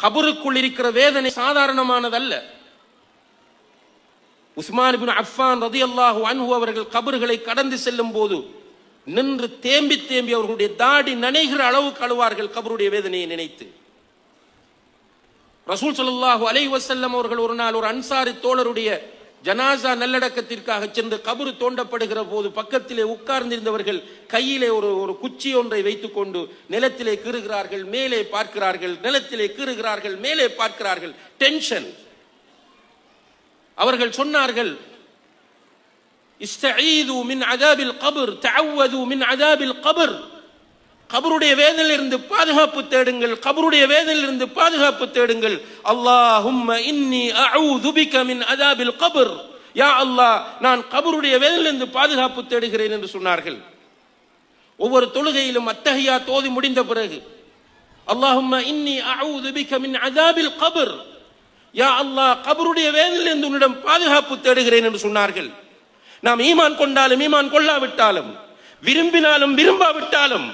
கபருக்குள் இருக்கிற வேதனை சாதாரணமானதல்ல. உஸ்மான் இப்னு அஃபான் ரலியல்லாஹு அன்ஹு அவர்கள் கபர்களை கடந்து செல்லும் போது நின்று தேம்பி தேம்பி அவர்களுடைய தாடி நனைகிற அளவுக்கு அழுவார்கள் கபருடைய வேதனையை நினைத்து. ரசூல் ஸல்லல்லாஹு அலைஹி வஸல்லம் அவர்கள் ஒரு நாள் ஒரு அன்சாரி தோழருடைய ஜனாசா நல்லடக்கத்திற்காக சென்று கபரு தோண்டப்படுகிற போது பக்கத்திலே உட்கார்ந்திருந்தவர்கள் கையிலே ஒரு குச்சி ஒன்றை வைத்துக் கொண்டு நிலத்திலே கீறுகிறார்கள், மேலே பார்க்கிறார்கள், நிலத்திலே கீறுகிறார்கள், மேலே பார்க்கிறார்கள். டென்ஷன். அவர்கள் சொன்னார்கள், இஸ்தஈது மின் அஸாபில் கப்ர், தஅவ்வது மின் அஸாபில் கப்ர். கபருடைய வேதனையிலிருந்து பாதுகாப்பு தேடுங்கள், கபருடைய வேதனையிலிருந்து பாதுகாப்பு தேடுங்கள். அல்லாஹும்ம இன்னி அஊது பிக மின் அஸாபில் கப்ர். யா அல்லாஹ், நான் கபருடைய வேதனையிலிருந்து பாதுகாப்பு தேடுகிறேன் என்று சொன்னார்கள். ஒவ்வொரு தொழுகையிலும் அத்தஹியாத் ஓதி முடிந்த பிறகு அல்லாஹும்ம இன்னி அஊது பிக மின் அஸாபில் கப்ர், யா அல்லாஹ், கபருடைய வேதனையிலிருந்து உன்னிடம் பாதுகாப்பு தேடுகிறேன் என்று சொன்னார்கள். நாம் ஈமான் கொண்டாலும் ஈமான் கொள்ளாவிட்டாலும், விரும்பினாலும் விரும்பாவிட்டாலும்,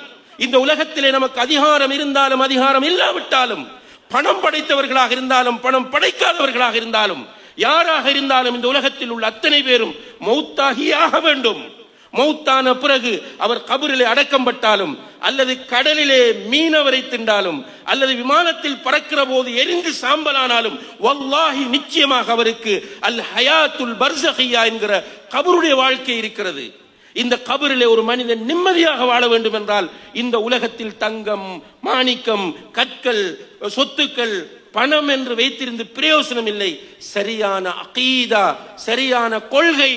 இந்த உலகத்திலே நமக்கு அதிகாரம் இருந்தாலும் அதிகாரம் இல்லாவிட்டாலும், பணம் படைத்தவர்களாக இருந்தாலும் பணம் படைக்காதவர்களாக இருந்தாலும், யாராக இருந்தாலும் இந்த உலகத்தில் உள்ள அத்தனை பேரும் மௌத்தாகியாக வேண்டும். மௌத்தான பிறகு அவர் கபரிலே அடக்கம் பட்டாலும், அல்லது கடலிலே மீனவரை தின்றாலும், அல்லது விமானத்தில் பறக்கிற போது எரிந்து சாம்பலானாலும், வல்லாஹி நிச்சயமாக அவருக்கு அல் ஹயாத்துல் பர்ஸகியா என்கிற கபருடைய வாழ்க்கை இருக்கிறது. இந்த கபரிலே ஒரு மனிதன் நிம்மதியாக வாழ வேண்டும் என்றால் இந்த உலகத்தில் தங்கம், மாணிக்கம், கற்கள், சொத்துக்கள், பணம் என்று வைத்திருந்து பிரயோசனம் இல்லை. சரியான அகீதா, சரியான கொள்கை,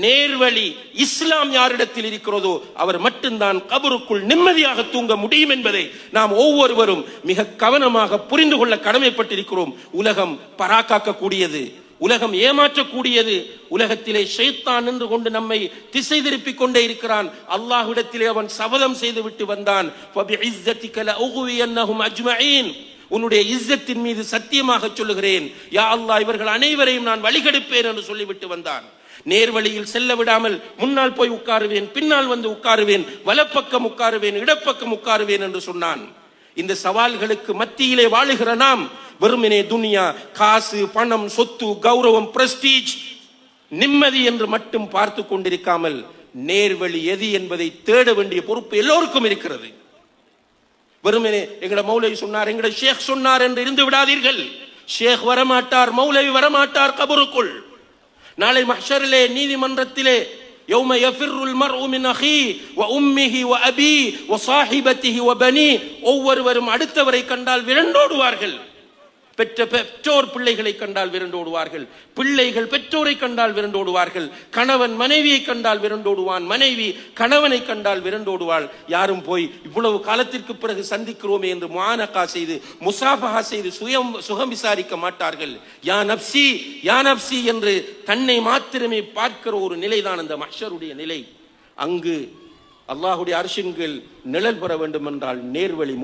நேர்வழி, இஸ்லாம் யாரிடத்தில் இருக்கிறதோ அவர் மட்டும்தான் கபருக்குள் நிம்மதியாக தூங்க முடியும் என்பதை நாம் ஒவ்வொருவரும் மிக கவனமாக புரிந்து கொள்ள கடமைப்பட்டிருக்கிறோம். உலகம் பராக்காக்க கூடியது, உலகம் ஏமாற்றக்கூடியது. உலகத்திலே ஷைத்தான் நின்று கொண்டு நம்மை திசை திருப்பிக் கொண்டே இருக்கிறான். அல்லாஹ்விடத்திலே அவன் சபதம் செய்து விட்டு வந்தான், உன்னுடைய இஸ்ஸத்தின் மீது சத்தியமாக சொல்லுகிறேன், யா அல்லாஹ், இவர்கள் அனைவரையும் நான் வழிகெடுப்பேன் என்று சொல்லிவிட்டு வந்தான். நேர்வழியில் செல்ல விடாமல் முன்னால் போய் உட்காருவேன், பின்னால் வந்து உட்காருவேன், வலப்பக்கம் உட்காருவேன், இடப்பக்கம் உட்காருவேன் என்று சொன்னான். இந்த சவால்களுக்கு மத்தியிலே வாழுகிற நாம் வெறுமனே துனியா, காசு, பணம், சொத்து, கௌரவம், பிரஸ்டீஜ், நிம்மதி என்று மட்டும் பார்த்து கொண்டிருக்காமல் நேர்வழி எது என்பதை தேட வேண்டிய பொறுப்பு எல்லோருக்கும் இருக்கிறது. வெறுமனே எங்கட மௌலவி சொன்னார், எங்கட ஷேக் சொன்னார் என்று இருந்து விடாதீர்கள். ஷேக் வரமாட்டார், மௌலவி வரமாட்டார் கபருக்குள். நாளை மஹ்ஷரிலே, நீதிமன்றத்திலே, யௌம யஃபிர்ருல் மர்உ மின் அஹீ வ உம்மிஹி வ அபீ வ ஸாஹிபத்திஹி வ பனீ, ஒவ்வொருவரும் அடுத்தவரை கண்டால் விரண்டோடுவார்கள். பெற்றோர் பிள்ளைகளை கண்டால் விரண்டோடுவார்கள், பிள்ளைகள் பெற்றோரை கண்டால் விரண்டோடுவார்கள், கணவன் மனைவியை கண்டால் விரண்டோடுவான், மனைவி கணவனை கண்டால் விரண்டோடுவாள். யாரும் போய் இவ்வளவு காலத்திற்கு பிறகு சந்திக்கிறோமே என்று முஆனகா செய்து, முசாஃபஹா செய்து சுகம் விசாரிக்க மாட்டார்கள். யா நப்சி, யா நப்சி என்று தன்னை மாத்திரமே பார்க்கிற ஒரு நிலைதான் அந்த மஹ்ஷருடைய நிலை. அங்கு அல்லாஹ்வுடைய அர்ஷின் கீழ் நிழல் பெற வேண்டும் என்றால் நேர்வழி